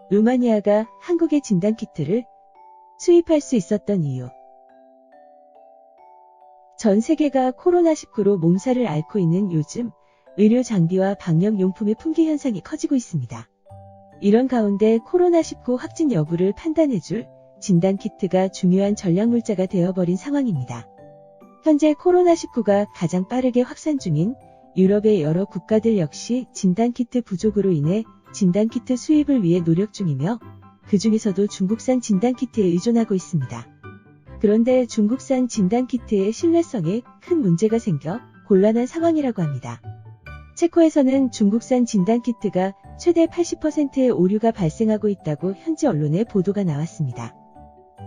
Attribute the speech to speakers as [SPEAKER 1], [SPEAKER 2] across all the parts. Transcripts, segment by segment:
[SPEAKER 1] 루마니아가 한국의 진단키트를 수입할 수 있었던 이유. 전 세계가 코로나19로 몸살을 앓고 있는 요즘 의료 장비와 방역용품의 품귀 현상이 커지고 있습니다. 이런 가운데 코로나19 확진 여부를 판단해줄 진단키트가 중요한 전략물자가 되어버린 상황입니다. 현재 코로나19가 가장 빠르게 확산 중인 유럽의 여러 국가들 역시 진단키트 부족으로 인해 진단키트 수입을 위해 노력 중이며 그 중에서도 중국산 진단키트에 의존하고 있습니다. 그런데 중국산 진단키트의 신뢰성에 큰 문제가 생겨 곤란한 상황이라고 합니다. 체코에서는 중국산 진단키트가 최대 80%의 오류가 발생하고 있다고 현지 언론에 보도가 나왔습니다.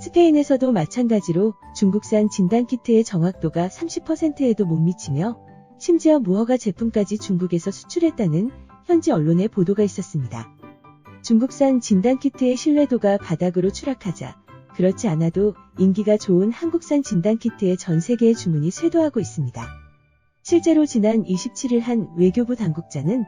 [SPEAKER 1] 스페인에서도 마찬가지로 중국산 진단키트의 정확도가 30%에도 못 미치며 심지어 무허가 제품까지 중국에서 수출했다는 현지 언론의 보도가 있었습니다. 중국산 진단키트의 신뢰도가 바닥으로 추락하자 그렇지 않아도 인기가 좋은 한국산 진단키트의 전 세계의 주문이 쇄도하고 있습니다. 실제로 지난 27일 한 외교부 당국자는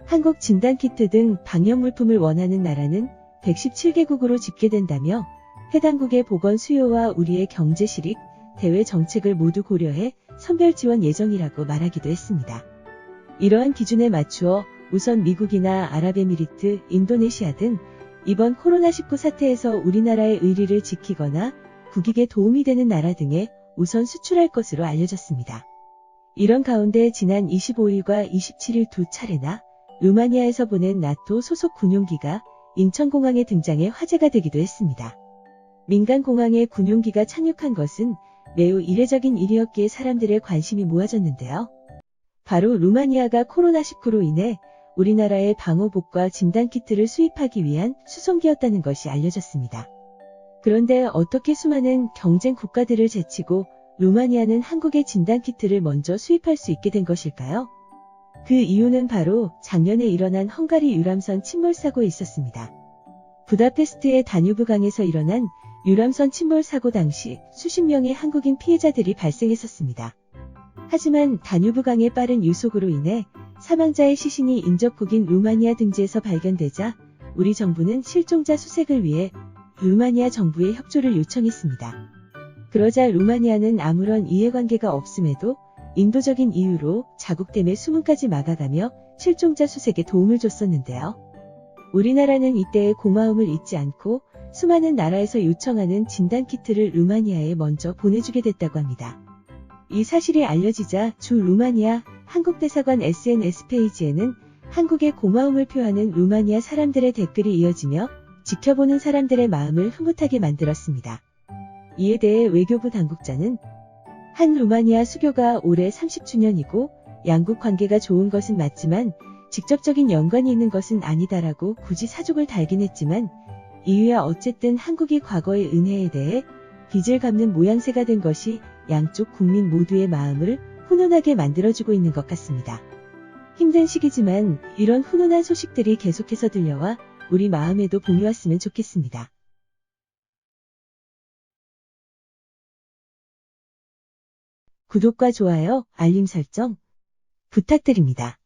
[SPEAKER 1] 한국 진단키트 등 방역물품을 원하는 나라는 117개국으로 집계된다며 해당국의 보건 수요와 우리의 경제 실익, 대외 정책을 모두 고려해 선별 지원 예정이라고 말하기도 했습니다. 이러한 기준에 맞추어 우선 미국이나 아랍에미리트, 인도네시아 등 이번 코로나19 사태에서 우리나라의 의리를 지키거나 국익에 도움이 되는 나라 등에 우선 수출할 것으로 알려졌습니다. 이런 가운데 지난 25일과 27일 두 차례나 루마니아에서 보낸 나토 소속 군용기가 인천공항에 등장해 화제가 되기도 했습니다. 민간공항에 군용기가 착륙한 것은 매우 이례적인 일이었기에 사람들의 관심이 모아졌는데요. 바로 루마니아가 코로나19로 인해 우리나라의 방호복과 진단키트를 수입하기 위한 수송기였다는 것이 알려졌습니다. 그런데 어떻게 수많은 경쟁 국가들을 제치고 루마니아는 한국의 진단키트를 먼저 수입할 수 있게 된 것일까요? 그 이유는 바로 작년에 일어난 헝가리 유람선 침몰 사고에 있었습니다. 부다페스트의 다뉴브 강에서 일어난 유람선 침몰 사고 당시 수십 명의 한국인 피해자들이 발생했었습니다. 하지만 다뉴브 강의 빠른 유속으로 인해 사망자의 시신이 인접국인 루마니아 등지에서 발견되자 우리 정부는 실종자 수색을 위해 루마니아 정부에 협조를 요청했습니다. 그러자 루마니아는 아무런 이해관계가 없음에도 인도적인 이유로 자국댐의 수문까지 막아가며 실종자 수색에 도움을 줬었는데요. 우리나라는 이때의 고마움을 잊지 않고 수많은 나라에서 요청하는 진단키트를 루마니아에 먼저 보내주게 됐다고 합니다. 이 사실이 알려지자 주 루마니아 한국대사관 SNS 페이지에는 한국의 고마움을 표하는 루마니아 사람들의 댓글이 이어지며 지켜보는 사람들의 마음을 흐뭇하게 만들었습니다. 이에 대해 외교부 당국자는 한 루마니아 수교가 올해 30주년이고 양국 관계가 좋은 것은 맞지만 직접적인 연관이 있는 것은 아니다라고 굳이 사족을 달긴 했지만 이유야 어쨌든 한국이 과거의 은혜에 대해 빚을 갚는 모양새가 된 것이 양쪽 국민 모두의 마음을 훈훈하게 만들어주고 있는 것 같습니다. 힘든 시기지만 이런 훈훈한 소식들이 계속해서 들려와 우리 마음에도 봄이 왔으면 좋겠습니다. 구독과 좋아요, 알림 설정 부탁드립니다.